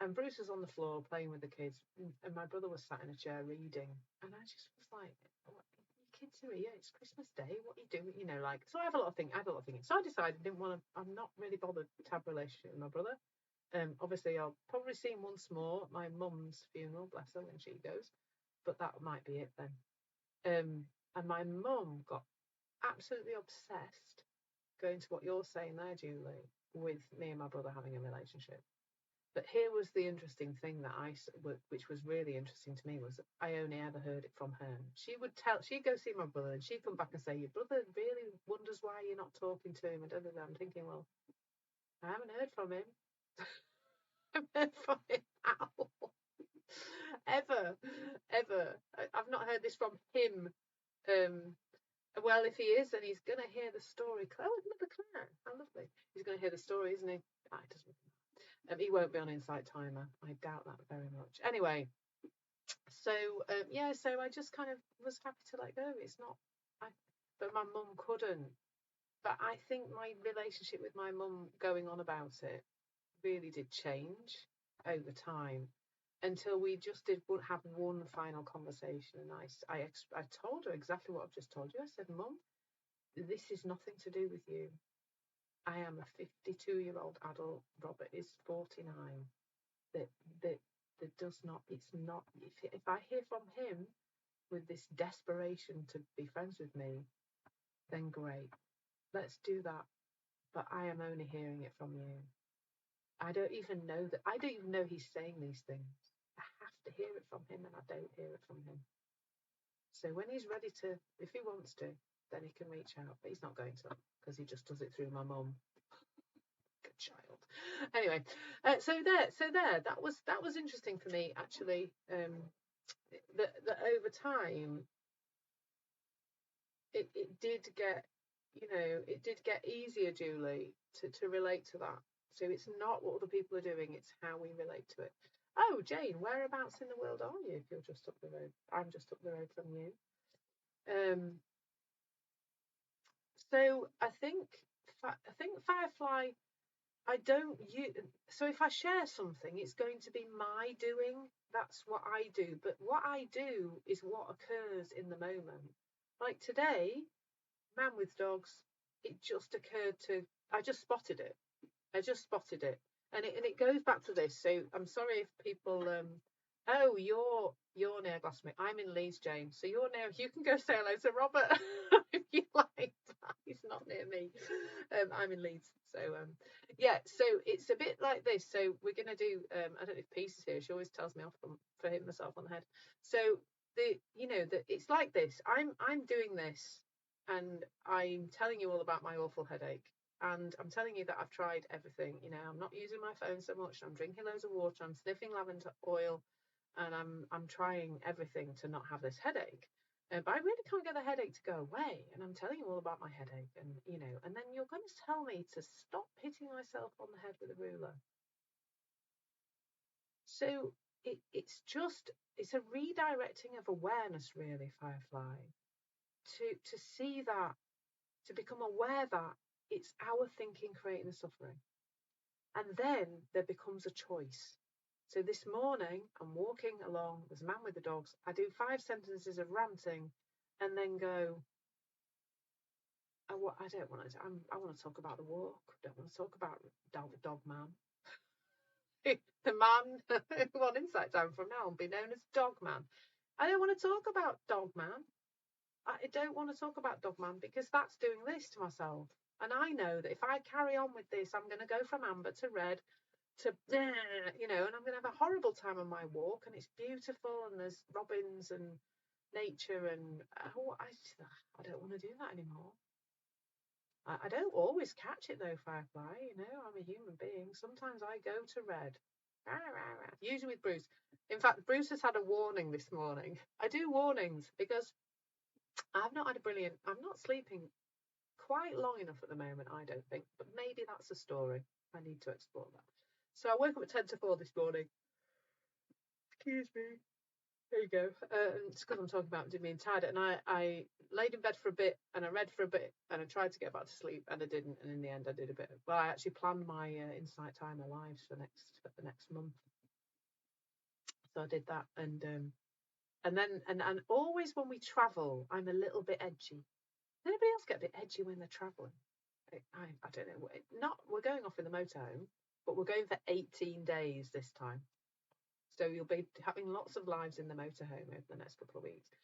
And Bruce was on the floor playing with the kids, and my brother was sat in a chair reading. And I just was like, what, "You kids are here. It's Christmas Day. What are you doing?" You know, like. So I have a lot of thinking. So I decided I didn't want to. I'm not really bothered to have a relationship with my brother. Obviously, I'll probably see him once more at my mum's funeral, bless her, when she goes. But that might be it then. And my mum got absolutely obsessed, going to what you're saying there, Julie, with me and my brother having a relationship. But here was the interesting thing which was really interesting to me, was I only ever heard it from her. She'd go see my brother, and she'd come back and say, "Your brother really wonders why you're not talking to him." And I'm thinking, well, I haven't heard from him. I haven't heard from him at all. Ever. I've not heard this from him. Well, if he is, then he's going to hear the story. Oh, another Clare. How lovely. He's going to hear the story, isn't he? It doesn't. He won't be on Insight Timer. I doubt that very much. Anyway, so yeah, so I just kind of was happy to let go. It's not, but my mum couldn't. But I think my relationship with my mum going on about it really did change over time, until we just did have one final conversation, and I told her exactly what I've just told you. I said, "Mum, this is nothing to do with you. I am a 52-year-old adult. Robert is 49. That that that does not. It's not. If I hear from him with this desperation to be friends with me, then great. Let's do that. But I am only hearing it from you. I don't even know that. I don't even know he's saying these things. I have to hear it from him, and I don't hear it from him. So when he's ready to, if he wants to, then he can reach out. But he's not going to, because he just does it through my mum. Good child. Anyway, so there. That was interesting for me, actually. That over time, it did get, you know, it did get easier, Julie, to relate to that. So it's not what other people are doing, it's how we relate to it. Oh, Jane, whereabouts in the world are you if you're just up the road? I'm just up the road from you. So I think Firefly, I don't use. So if I share something, it's going to be my doing. That's what I do. But what I do is what occurs in the moment. Like today, Man with Dogs, it just occurred to. I just spotted it. And it goes back to this. So I'm sorry if people. Oh, you're near Glastonbury. I'm in Leeds, James. So you're near. You can go say hello to Robert if you like. He's not near me. I'm in Leeds. So yeah. So it's a bit like this. So we're gonna do. I don't know if Peace is here. She always tells me off for hitting myself on the head. So it's like this. I'm doing this, and I'm telling you all about my awful headache. And I'm telling you that I've tried everything. You know, I'm not using my phone so much. I'm drinking loads of water. I'm sniffing lavender oil, and I'm trying everything to not have this headache. But I really can't get the headache to go away. And I'm telling you all about my headache. And, and then you're going to tell me to stop hitting myself on the head with a ruler. So it's a redirecting of awareness, really, Firefly, to see that, to become aware that it's our thinking creating the suffering. And then there becomes a choice. So this morning, I'm walking along, there's a man with the dogs. I do 5 sentences of ranting and then go, I don't want to, I want to talk about the walk. I don't want to talk about the dog man. The man who on Insight Time from now will be known as Dog Man. I don't want to talk about Dog Man. I don't want to talk about Dog Man because that's doing this to myself. And I know that if I carry on with this, I'm going to go from amber to red to, and I'm going to have a horrible time on my walk. And it's beautiful, and there's robins and nature, and I don't want to do that anymore. I don't always catch it though, Firefly. I'm a human being. Sometimes I go to red. Usually with Bruce. In fact, Bruce has had a warning this morning. I do warnings because I'm not sleeping quite long enough at the moment, I don't think. But maybe that's a story. I need to explore that. So I woke up at 10 to 4 this morning. Excuse me. There you go. It's because I'm talking about being tired. And I laid in bed for a bit and I read for a bit and I tried to get back to sleep and I didn't. And in the end, I did a bit. Well, I actually planned my Insight Timer lives for the next month. So I did that. And then always when we travel, I'm a little bit edgy. Does anybody else get a bit edgy when they're traveling? I don't know. We're going off in the motorhome, but we're going for 18 days this time. So you'll be having lots of lives in the motorhome over the next couple of weeks.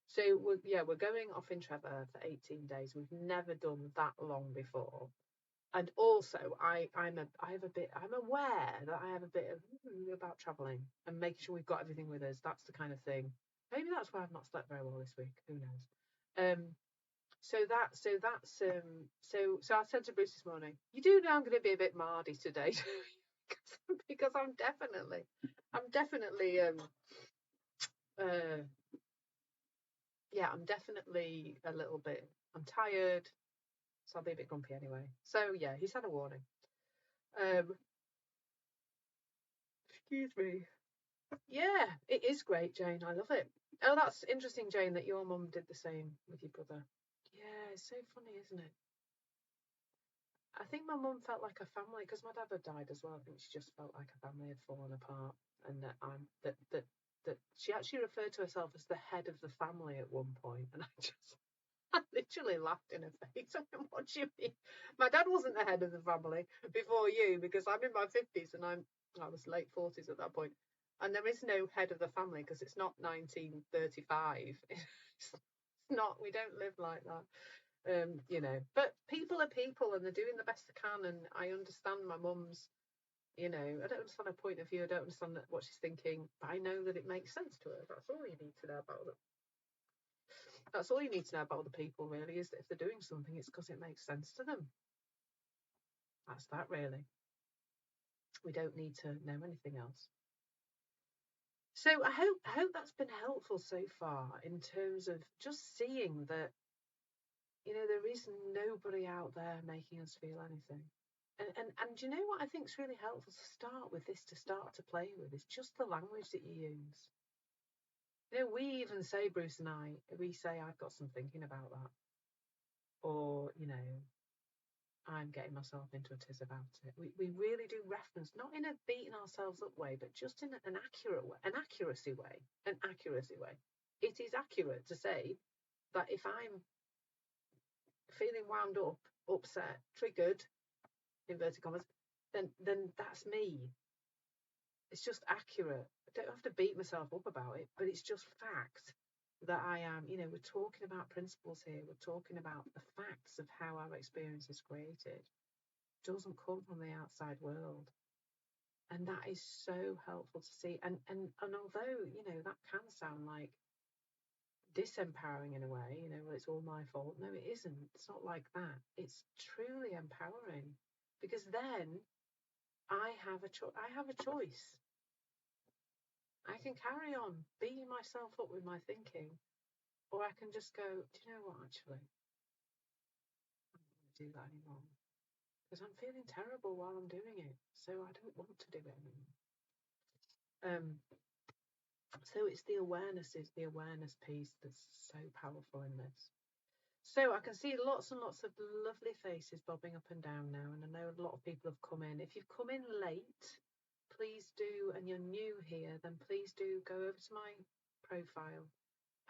So we're going off in Trevor for 18 days. We've never done that long before. And also I'm aware that I have a bit of about travelling and making sure we've got everything with us. That's the kind of thing. Maybe that's why I've not slept very well this week. Who knows? So I said to Bruce this morning, you do know I'm going to be a bit mardy today because I'm definitely I'm definitely a little bit, I'm tired, so I'll be a bit grumpy anyway. So yeah, he's had a warning. Excuse me. Yeah, it is great, Jane. I love it. Oh, that's interesting, Jane, that your mum did the same with your brother. Yeah, it's so funny, isn't it? I think my mum felt like a family because my dad had died as well. I think she just felt like a family had fallen apart, and that she actually referred to herself as the head of the family at one point, and I literally laughed in her face. I mean, what do you mean? My dad wasn't the head of the family before you because I'm in my 50s and I was late 40s at that point, and there is no head of the family because it's not 1935. It's not. We don't live like that. But people are people and they're doing the best they can. And I understand my mum's, I don't understand her point of view. I don't understand what she's thinking, but I know that it makes sense to her. That's all you need to know about them. That's all you need to know about other people, really, is that if they're doing something, it's because it makes sense to them. That's that, really. We don't need to know anything else. So I hope that's been helpful so far in terms of just seeing that, there is nobody out there making us feel anything. And do you know what I think is really helpful to start with this, to start to play with, is just the language that you use. We even say, Bruce and I, we say, I've got some thinking about that. Or, I'm getting myself into a tiz about it. We really do reference, not in a beating ourselves up way, but just in an accurate way, an accuracy way. It is accurate to say that if I'm feeling wound up, upset, triggered, inverted commas, then that's me. It's just accurate. I don't have to beat myself up about it, but it's just fact that I am, we're talking about principles here. We're talking about the facts of how our experience is created. It doesn't come from the outside world. And that is so helpful to see. And although, that can sound like disempowering in a way, well, it's all my fault. No, it isn't. It's not like that. It's truly empowering because then I have a choice. I can carry on beating myself up with my thinking, Or I can just go, do you know what, actually? I'm not going to do that anymore. Because I'm feeling terrible while I'm doing it. So I don't want to do it anymore. So it's the awareness piece that's so powerful in this. So I can see lots and lots of lovely faces bobbing up and down now, and I know a lot of people have come in. If you've come in late, please do, and you're new here, then please do go over to my profile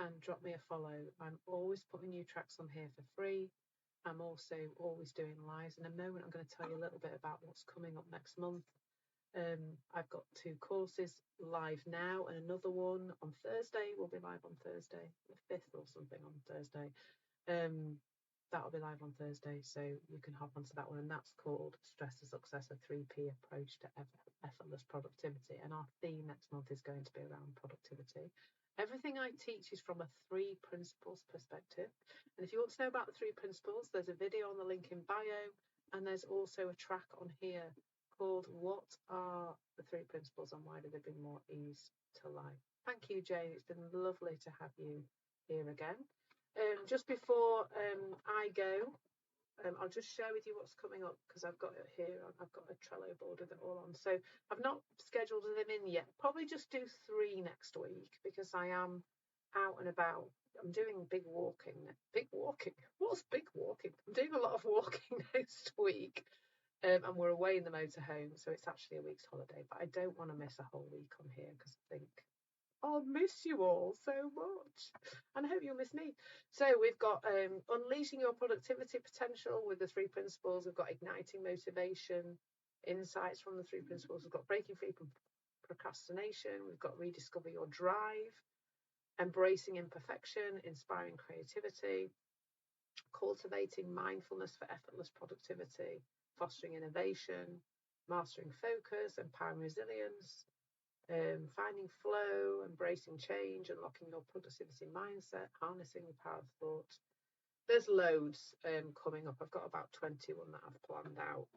and drop me a follow. I'm always putting new tracks on here for free. I'm also always doing lives. In a moment, I'm going to tell you a little bit about what's coming up next month. I've got 2 courses live now, and another one on Thursday. Will be live on Thursday, the 5th or something on Thursday. That'll be live on Thursday, so you can hop onto that one, and that's called Stress to Success, a 3P approach to effortless productivity. And our theme next month is going to be around productivity. Everything I teach is from a 3 principles perspective. And if you want to know about the 3 principles, there's a video on the link in bio, and there's also a track on here called What Are the 3 Principles and Why Do They Bring More Ease to Life? Thank you, Jane. It's been lovely to have you here again. Just before I go, I'll just share with you what's coming up, because I've got it here. I've got a Trello board with it all on. So I've not scheduled them in yet. Probably just do 3 next week, because I am out and about. I'm doing big walking. Big walking? What's big walking? I'm doing a lot of walking next week. And we're away in the motorhome, so it's actually a week's holiday. But I don't want to miss a whole week on here, because I think I'll miss you all so much, and I hope you'll miss me. So we've got unleashing your productivity potential with the 3 principles. We've got igniting motivation, insights from the 3 principles. We've got breaking free from procrastination. We've got rediscover your drive, embracing imperfection, inspiring creativity, cultivating mindfulness for effortless productivity, fostering innovation, mastering focus, empowering resilience, finding flow, embracing change, unlocking your productivity mindset, harnessing the power of thought. There's loads coming up. I've got about 21 that I've planned out.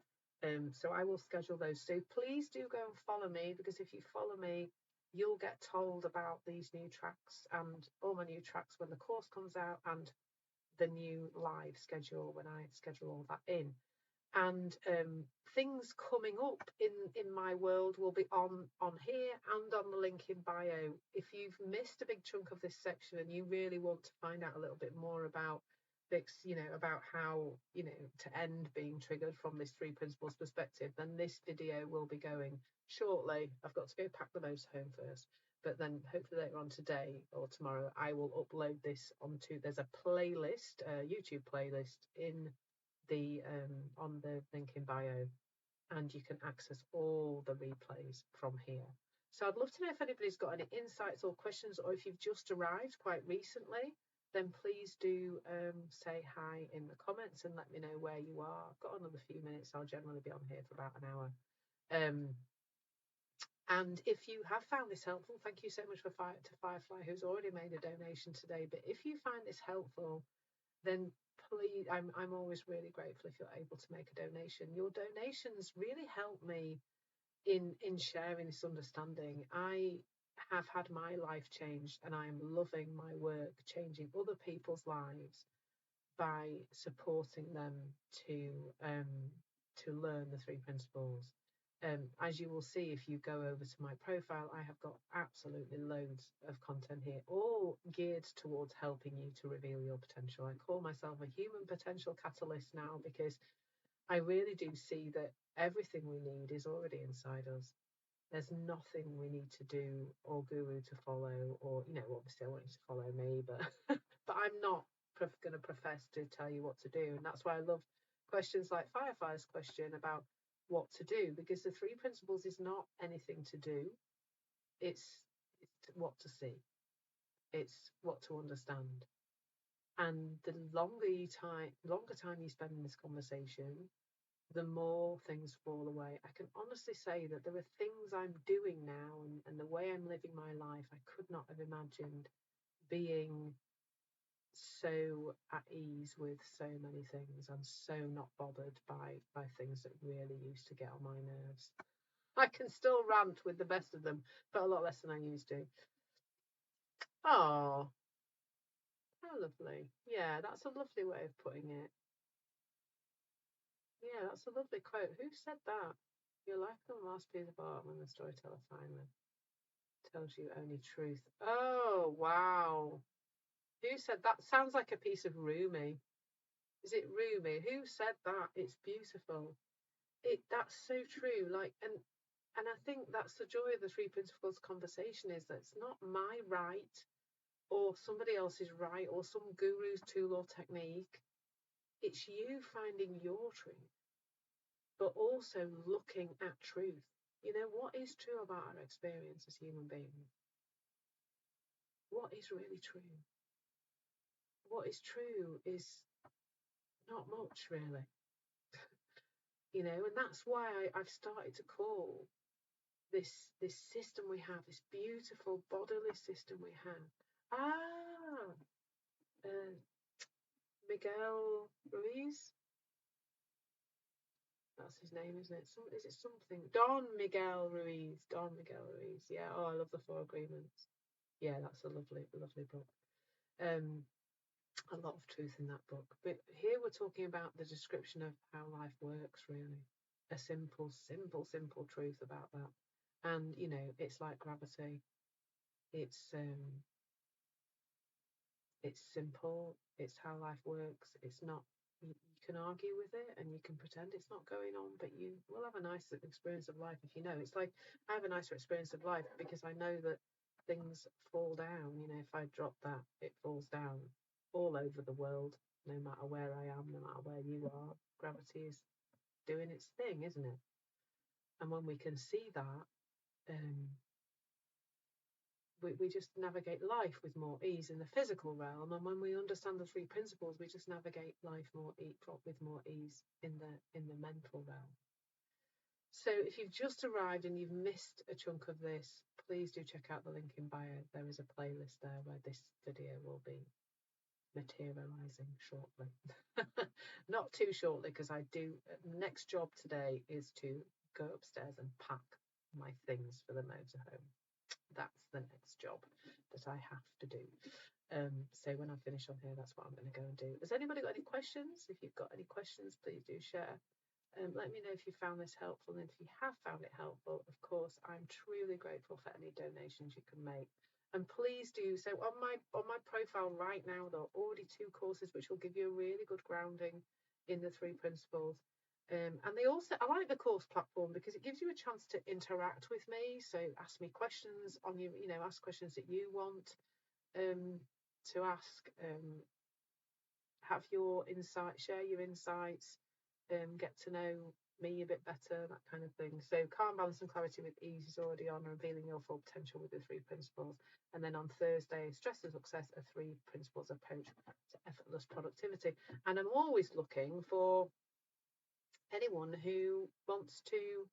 So I will schedule those. So please do go and follow me, because if you follow me, you'll get told about these new tracks and all my new tracks when the course comes out, and the new live schedule when I schedule all that in. And things coming up in my world will be on here and on the link in bio. If you've missed a big chunk of this section and you really want to find out a little bit more about this, about how, to end being triggered from this 3 principles perspective, then this video will be going shortly. I've got to go pack the motorhome first, but then hopefully later on today or tomorrow I will upload this onto, there's a playlist, a YouTube playlist on the link in bio, and you can access all the replays from here. So I'd love to know if anybody's got any insights or questions, or if you've just arrived quite recently, then please do say hi in the comments and let me know where you are. I've got another few minutes. I'll generally be on here for about an hour. And if you have found this helpful, thank you so much to Firefly, who's already made a donation today. But if you find this helpful, then please, I'm always really grateful if you're able to make a donation. Your donations really help me in sharing this understanding. I have had my life changed, and I am loving my work changing other people's lives by supporting them to learn the 3 principles. As you will see if you go over to my profile, I have got absolutely loads of content here, all geared towards helping you to reveal your potential. I call myself a human potential catalyst now, because I really do see that everything we need is already inside us. There's nothing we need to do or guru to follow, or, obviously I want you to follow me, but but I'm not going to profess to tell you what to do. And that's why I love questions like Firefly's question about what to do, because the 3 principles is not anything to do. It's what to see. It's what to understand. And the longer time you spend in this conversation, the more things fall away. I can honestly say that there are things I'm doing now, and the way I'm living my life, I could not have imagined being so at ease with so many things. I'm so not bothered by things that really used to get on my nerves. I can still rant with the best of them, but a lot less than I used to. Oh, How lovely. Yeah, that's a lovely way of putting it. Yeah, that's a lovely quote. Who said that? Your life becomes a masterpiece of art when the storyteller finally tells you only truth. Oh, wow. Who said that? Sounds like a piece of Rumi. Is it Rumi? Who said that? It's beautiful. That's so true. And I think that's the joy of the three principles conversation, is that it's not my right or somebody else's right or some guru's tool or technique. It's you finding your truth, but also looking at truth. You know, what is true about our experience as human beings? What is really true? What is true is not much, really. You know, and that's why I've started to call this system we have, this beautiful bodily system we have. Uh, Miguel Ruiz. That's his name, isn't it? Is it something? Don Miguel Ruiz. Don Miguel Ruiz. Yeah. Oh, I love the Four Agreements. Yeah, that's a lovely, lovely book. A lot of truth in that book. But here we're talking about the description of how life works, really. A simple, simple, simple truth about that. And, you know, it's like gravity. It's simple. It's how life works. It's not, you can argue with it and you can pretend it's not going on, but you will have a nice experience of life if you know. It's like I have a nicer experience of life because I know that things fall down. You know, if I drop that, it falls down all over the world, no matter where I am, no matter where you are. Gravity is doing its thing, isn't it? And when we can see that, we just navigate life with more ease in the physical realm, and when we understand the three principles, we just navigate life with more ease in the mental realm. So if you've just arrived and you've missed a chunk of this, please do check out the link in bio. There is a playlist there where this video will be materializing shortly. Not too shortly, because I do next job today is to go upstairs and pack my things for the motorhome. That's the next job that I have to do. So when I finish on here, that's what I'm going to go and do. Has anybody got any questions? If you've got any questions, please do share. Let me know if you found this helpful, and if you have found it helpful, of course, I'm truly grateful for any donations you can make. And please do so. On my profile right now, there are already 2 courses which will give you a really good grounding in the 3 principles. And they also, I like the course platform because it gives you a chance to interact with me. So ask me questions on you know, ask questions that you want to ask. Have your insight, share your insights, get to know me a bit better, that kind of thing. So calm, balance and clarity with ease is already on, revealing your full potential with the 3 principles. And then on Thursday, stress and success are 3 principles approach to effortless productivity. And I'm always looking for anyone who wants to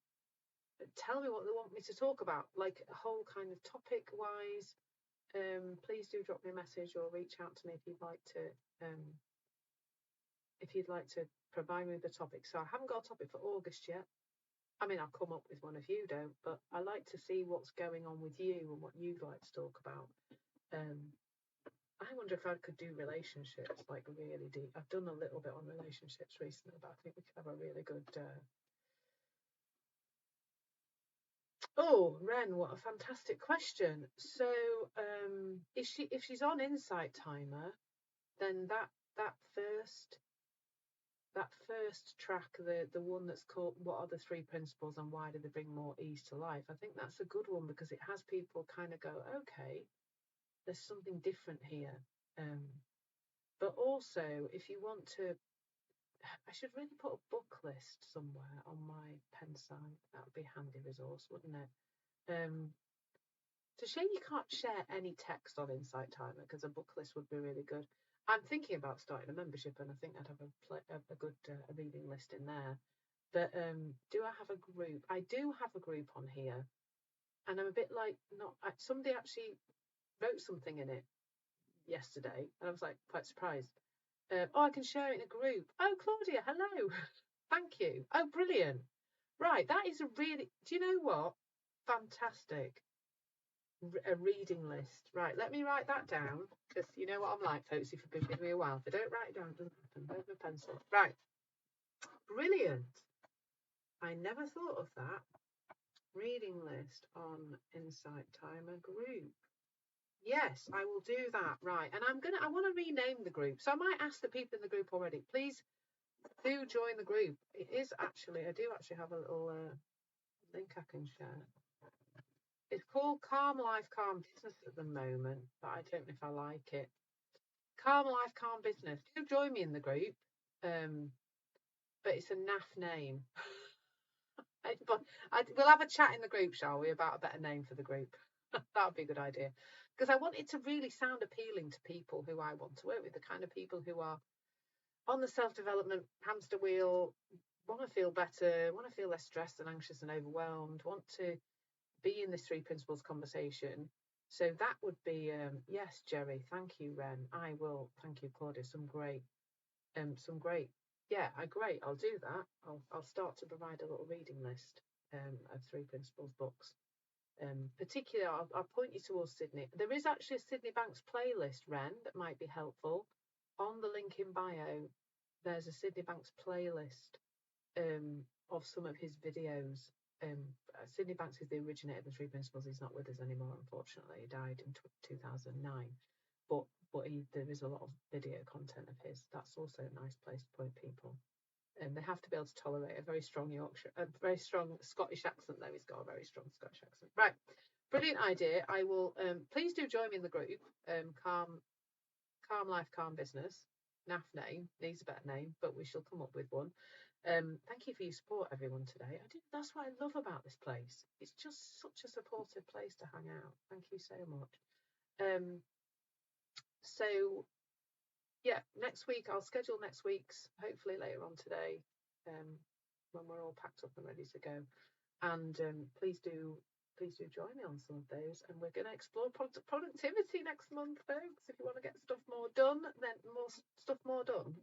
tell me what they want me to talk about, like a whole kind of topic wise. Please do drop me a message or reach out to me if you'd like to provide me with a topic. So I haven't got a topic for August yet. I mean, I'll come up with one if you don't, but I like to see what's going on with you and what you'd like to talk about. I wonder if I could do relationships, like really deep. I've done a little bit on relationships recently, but I think we could have a really good Oh, Ren, what a fantastic question. So, if she's on Insight Timer, then that first track, the one that's called "What are the 3 principles and why do they bring more ease to life?" I think that's a good one because it has people kind of go, okay, there's something different here. But also, if you want to, I should really put a book list somewhere on my pen site. That would be a handy resource, wouldn't it? It's a shame you can't share any text on Insight Timer because a book list would be really good. I'm thinking about starting a membership, and I think I'd have a good reading list in there. But do I have a group? I do have a group on here, and I'm a bit like not. Somebody actually wrote something in it yesterday, and I was like quite surprised. Oh, I can share it in a group. Oh, Claudia, hello. Thank you. Oh, brilliant. Right, that is a really. Do you know what? Fantastic. A reading list. Right, let me write that down, because you know what I'm like, folks. If you've been with me a while, if I don't write it down, it doesn't happen. Where's my pencil? Right, brilliant. I never thought of that. Reading list on Insight Timer group. Yes, I will do that. Right, and I want to rename the group, so I might ask the people in the group already. Please do join the group. It is actually, I do actually have a little link I can share. It's called Calm Life, Calm Business at the moment, but I don't know if I like it. Calm Life, Calm Business. Do join me in the group. But it's a naff name. But we'll have a chat in the group, shall we, about a better name for the group. That would be a good idea. Because I want it to really sound appealing to people who I want to work with, the kind of people who are on the self-development hamster wheel, want to feel better, want to feel less stressed and anxious and overwhelmed, want to be in this 3 principles conversation. So that would be, yes, Jerry, thank you, Ren. I will, thank you, Claudia, some great, yeah, great, I'll do that. I'll start to provide a little reading list of 3 principles books. Particularly, I'll point you towards Sydney. There is actually a Sydney Banks playlist, Ren, that might be helpful. On the link in bio, there's a Sydney Banks playlist of some of his videos. Sydney Banks is the originator of the 3 principles. He's not with us anymore, unfortunately. He died in 2009. But there is a lot of video content of his. That's also a nice place to point people. And they have to be able to tolerate a very strong Scottish accent, though. He's got a very strong Scottish accent. Right, brilliant idea. I will. Please do join me in the group. Calm Life, Calm Business. Naff name needs a better name, but we shall come up with one. Thank you for your support, everyone, today. That's what I love about this place. It's just such a supportive place to hang out. Thank you so much. So yeah, next week I'll schedule next week's, hopefully later on today, when we're all packed up and ready to go. And please do join me on some of those. And we're going to explore productivity next month, folks. If you want to get stuff more done, then more done.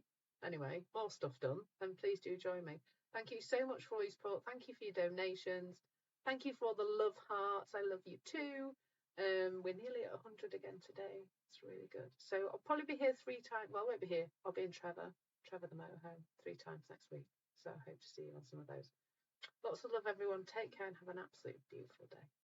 Anyway, more stuff done, then please do join me. Thank you so much for all your support. Thank you for your donations. Thank you for all the love hearts. I love you too. We're nearly at 100 again today. It's really good. So I'll probably be here 3 times. Well, I won't be here. I'll be in Trevor the motorhome 3 times next week. So I hope to see you on some of those. Lots of love, everyone. Take care and have an absolute beautiful day.